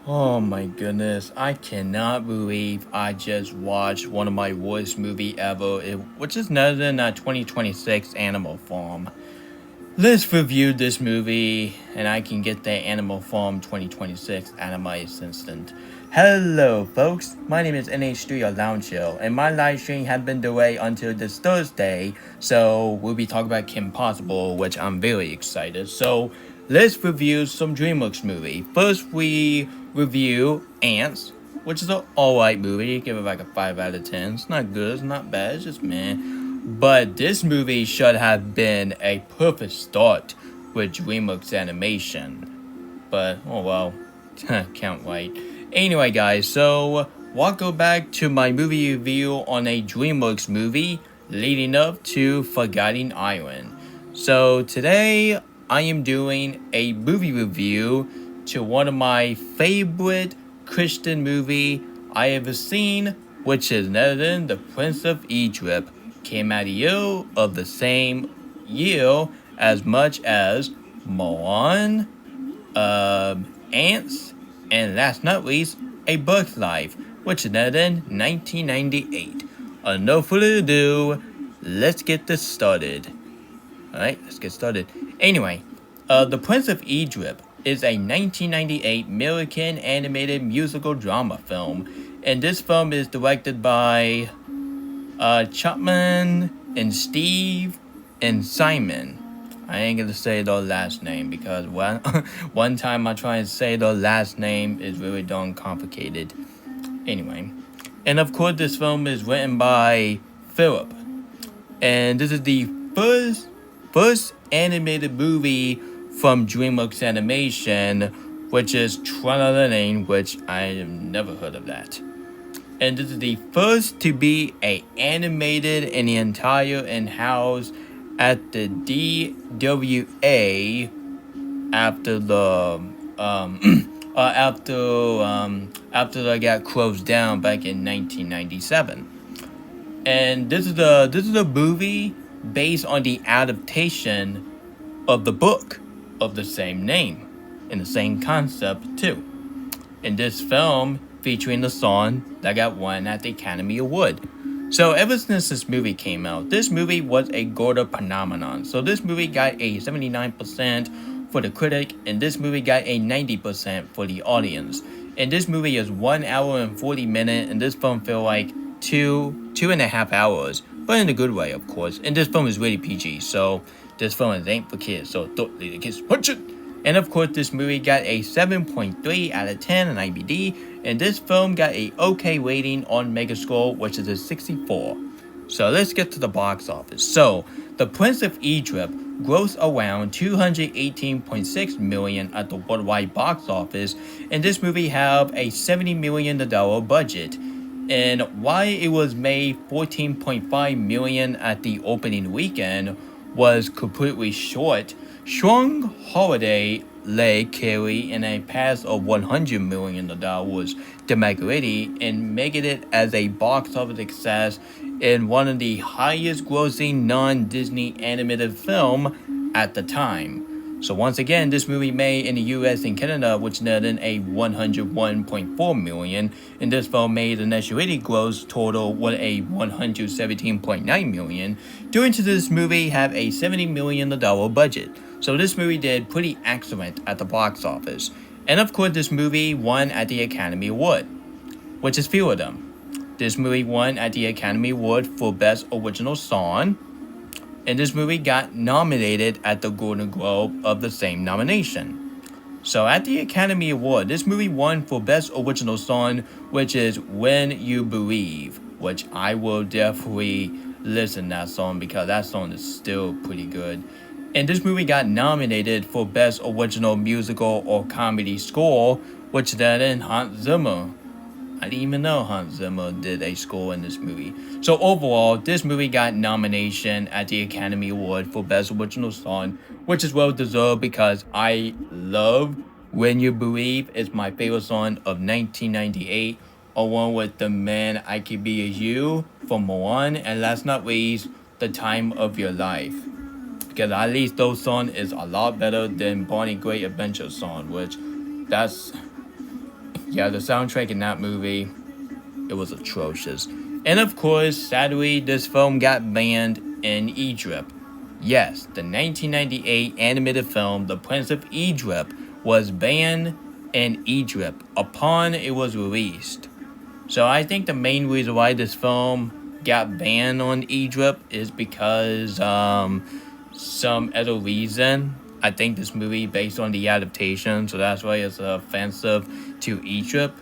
Oh my goodness, I cannot believe I just watched one of my worst movie ever, which is none other than 2026 Animal Farm. Let's review this movie, and I can get the Animal Farm 2026 out of my assistant. Hello, folks. My name is NH3 Lounge Hill, and my live stream had been delayed until this Thursday, so we'll be talking about Kim Possible, which I'm very excited. So, let's review some DreamWorks movie. First, we review Ants, which is an alright movie. Give it like a 5 out of 10. It's not good, it's not bad, it's just meh. But this movie should have been a perfect start with DreamWorks animation. But, oh well, can't wait. Anyway, guys, so we'll go back to my movie review on a DreamWorks movie leading up to Forgotten Island. So today, I am doing a movie review to one of my favorite Christian movie I ever seen, which is none other than The Prince of Egypt. Came out of the same year as much as Moana, Ants, and last not least, A Bug's Life, which is none other than 1998. No further ado, let's get this started. Alright, let's get started. Anyway, The Prince of Egypt is a 1998 American animated musical drama film, and this film is directed by Chapman and Steve and Simon. I ain't gonna say their last name because one time I try and say their last name is really darn complicated. Anyway, and of course this film is written by Philip, and this is the first animated movie from DreamWorks Animation, which is Tralala, which I have never heard of that. And this is the first to be animated in the entire in-house at the DWA after they got closed down back in 1997. And this is a movie based on the adaptation of the book of the same name and the same concept too. In this film, featuring the song that got won at the Academy Award. So ever since this movie came out, this movie was a Gorda phenomenon. So this movie got a 79% for the critic, and this movie got a 90% for the audience. And this movie is 1 hour and 40 minutes, and this film feels like two and a half hours, but in a good way, of course. And this film is really PG, so this film ain't for kids, so don't let the kids punch it. And of course, this movie got a 7.3 out of 10 on IMDb, and this film got a okay rating on Megascore, which is a 64. So let's get to the box office. So, The Prince of Egypt grossed around $218.6 million at the worldwide box office, and this movie had a $70 million budget. And while it was made $14.5 million at the opening weekend, was completely short. Strong Holiday led Carey in a pass of $100 million domestically and making it as a box office success in one of the highest grossing non-Disney animated film at the time. So once again, this movie made in the US and Canada, which netted a $101.4 million, and this film made a nationwide gross total with a $117.9 million. Due to this movie have a $70 million budget. So this movie did pretty excellent at the box office. And of course, this movie won at the Academy Award, which is few of them. This movie won at the Academy Award for Best Original Song, and this movie got nominated at the Golden Globe of the same nomination. So at the Academy Award, this movie won for Best Original Song, which is When You Believe, which I will definitely listen to that song because that song is still pretty good. And this movie got nominated for Best Original Musical or Comedy Score, which then Hans Zimmer. I didn't even know Hans Zimmer did a score in this movie. So overall, this movie got nomination at the Academy Award for Best Original Song, which is well deserved because I love When You Believe. It's my favorite song of 1998, along with The Man I Could Be As You from Moana, and last not least, The Time of Your Life. Because at least those song is a lot better than Barney Great Adventure song, which that's the soundtrack in that movie, it was atrocious. And of course, sadly, this film got banned in Egypt. Yes, the 1998 animated film The Prince of Egypt was banned in Egypt upon it was released. So I think the main reason why this film got banned on Egypt is because some other reason. I think this movie based on the adaptation, so that's why it's offensive to Egypt.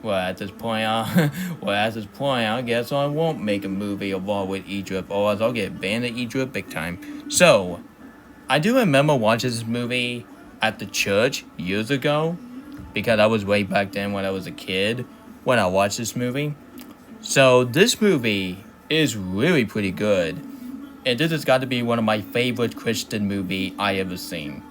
Well, at this point, I guess I won't make a movie involved with Egypt, or else I'll get banned in Egypt big time. So, I do remember watching this movie at the church years ago, because I was way back then when I was a kid when I watched this movie. So, this movie is really pretty good. And this has got to be one of my favorite Christian movie I ever seen.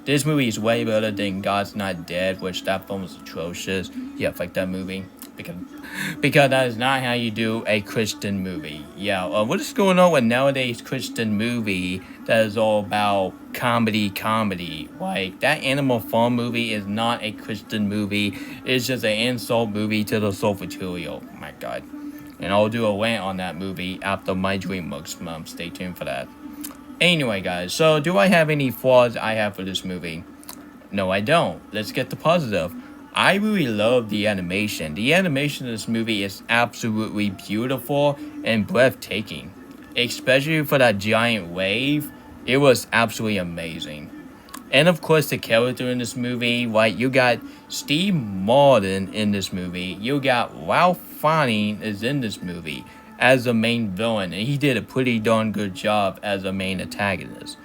This movie is way better than God's Not Dead, which that film was atrocious. Yeah, fuck that movie. Because that is not how you do a Christian movie. Yeah, what is going on with nowadays Christian movie that is all about comedy? Like, that Animal Farm movie is not a Christian movie. It's just an insult movie to the soul material. Oh my God. And I'll do a rant on that movie after my DreamWorks month. Stay tuned for that. Anyway, guys, so do I have any flaws I have for this movie? No, I don't. Let's get to positive. I really love the animation. The animation of this movie is absolutely beautiful and breathtaking. Especially for that giant wave. It was absolutely amazing. And of course, the character in this movie, like, you got Steve Martin in this movie. You got Ralph Fiennes is in this movie as the main villain, and he did a pretty darn good job as a main antagonist.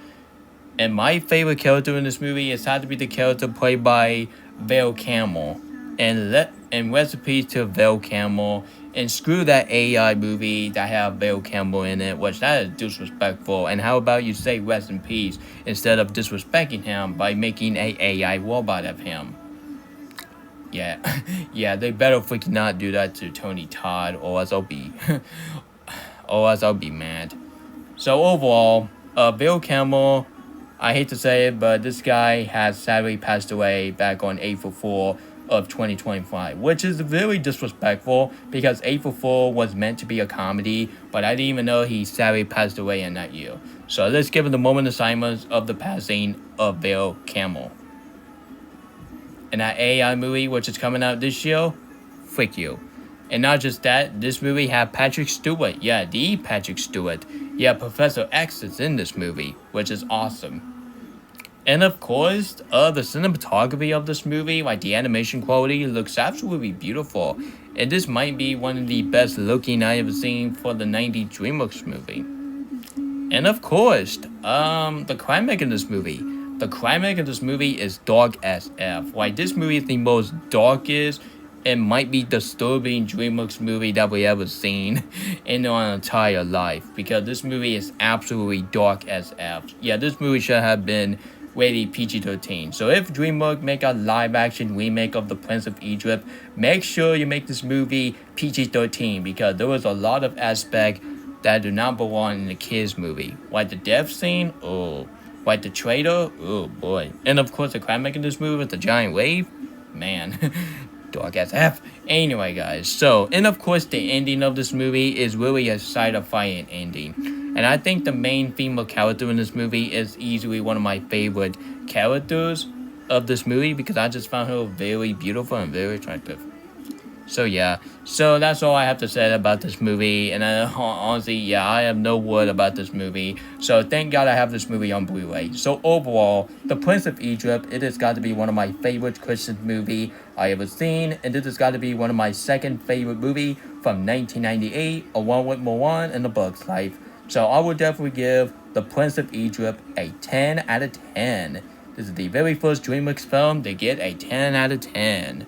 And my favorite character in this movie has had to be the character played by Val Kilmer. And recipes to Val Kilmer. And screw that AI movie that have Val Kilmer in it, which that is disrespectful. And how about you say rest in peace instead of disrespecting him by making a AI robot of him? Yeah, they better freaking not do that to Tony Todd, or else I'll be mad. So overall, Val Kilmer, I hate to say it, but this guy has sadly passed away back on April 4 of 2025, which is very disrespectful because April 4 was meant to be a comedy, but I didn't even know he sadly passed away in that year. So let's give it the moment of silence of the passing of Val Kilmer. And that AI movie, which is coming out this year, freak you. And not just that, this movie had Patrick Stewart. Yeah, the Patrick Stewart. Yeah, Professor X is in this movie, which is awesome. And of course, the cinematography of this movie, like the animation quality, looks absolutely beautiful. And this might be one of the best looking I ever seen for the 90s DreamWorks movie. And of course, the climax in this movie. The climax of this movie is dark as F. Like, this movie is the most darkest and might be disturbing DreamWorks movie that we ever seen in our entire life. Because this movie is absolutely dark as F. Yeah, this movie should have been rated PG-13. So if DreamWorks make a live-action remake of The Prince of Egypt, make sure you make this movie PG-13. Because there was a lot of aspects that do not belong in a kids movie. Like the death scene, oh. Like the traitor, oh boy. And of course the climax in this movie with the giant wave, man, dark as F. Anyway, guys, so, and of course the ending of this movie is really a satisfying ending. And I think the main female character in this movie is easily one of my favorite characters of this movie because I just found her very beautiful and very attractive. So yeah, so that's all I have to say about this movie, and honestly, yeah, I have no word about this movie, so thank God I have this movie on Blu-ray. So overall, The Prince of Egypt, it has got to be one of my favorite Christian movie I ever seen, and this has got to be one of my second favorite movie from 1998, along with Moana and The Bug's Life. So I would definitely give The Prince of Egypt a 10 out of 10. This is the very first DreamWorks film to get a 10 out of 10.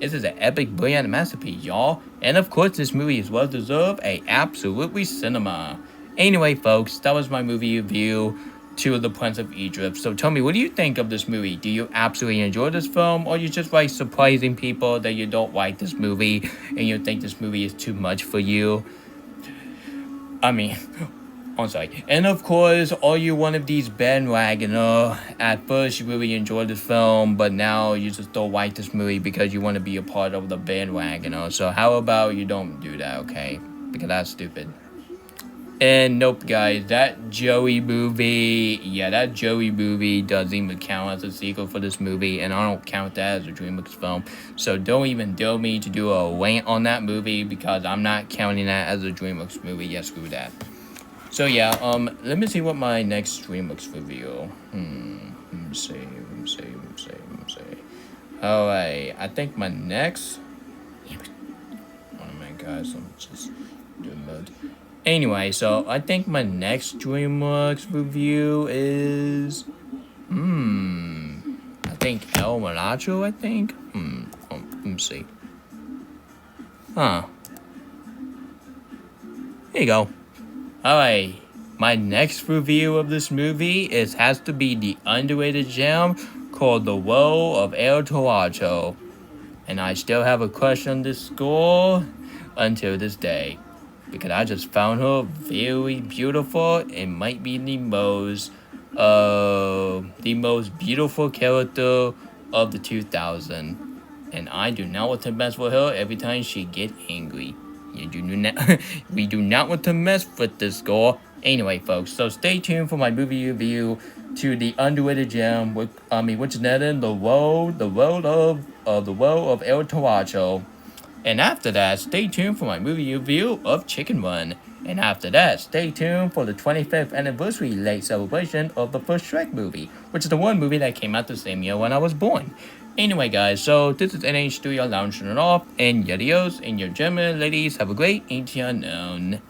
This is an epic, brilliant masterpiece, y'all. And of course, this movie is well deserved a absolutely cinema. Anyway, folks, that was my movie review to The Prince of Egypt. So tell me, what do you think of this movie? Do you absolutely enjoy this film, or you just like surprising people that you don't like this movie and you think this movie is too much for you? I mean, I'm sorry. And of course, are you one of these bandwagoner? At first, you really enjoyed this film, but now you just don't like this movie because you want to be a part of the bandwagoner. So how about you don't do that, okay? Because that's stupid. And nope, guys, that Joey movie doesn't even count as a sequel for this movie, and I don't count that as a DreamWorks film. So don't even dare me to do a rant on that movie because I'm not counting that as a DreamWorks movie. Yeah, screw that. So yeah, let me see what my next DreamWorks review. Let me see. Alright, I think my next. Oh my gosh, I'm just doing mode. Anyway, so I think my next DreamWorks review is I think El Monacho, I think. Let me see. Huh. Here you go. Alright. My next review of this movie has to be the underrated gem called The Woe of El Taracho. And I still have a crush on this girl until this day. Because I just found her very beautiful and might be the most beautiful character of the 2000s. And I do not want to mess with her every time she get angry. We do not want to mess with this girl. Anyway, folks, so stay tuned for my movie review to the underrated gem, which is named The Woe of El Taracho. And after that, stay tuned for my movie review of Chicken Run. And after that, stay tuned for the 25th anniversary late celebration of the first Shrek movie, which is the one movie that came out the same year when I was born. Anyway, guys, so this is NH Studio lounging it off, and adios, and your gentlemen and ladies have a great ancient unknown.